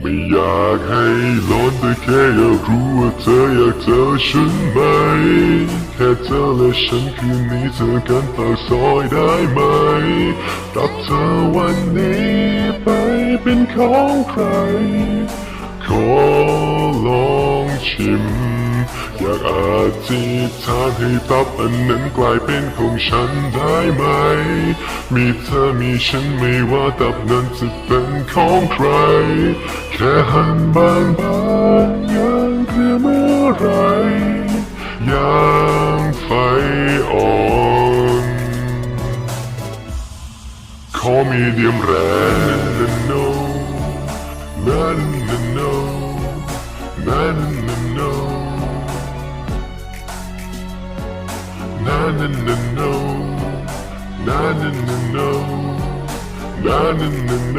ไม่อยากให้ร้อนแต่แค่อยากรู้ว่าเธออยากเจอฉันไหมแค่เธอและฉันคืนนี้เจอกันปากซอยได้ไหมรับเธอวันนี้ไปเป็นของใครขอลองชิมอยากอธิษฐานให้ตับอันนั้นกลายเป็นของฉันได้ไหมมีเธอมีฉันไม่ว่าตับนั้นจะเป็นของใครแค่หันบางอย่างเพื่อเมื่อไรอย่างไฟอ่อนขอมีเดียมแรงโนนั่นโนนั่นโนนั่นโนนั่นโนนั่นโน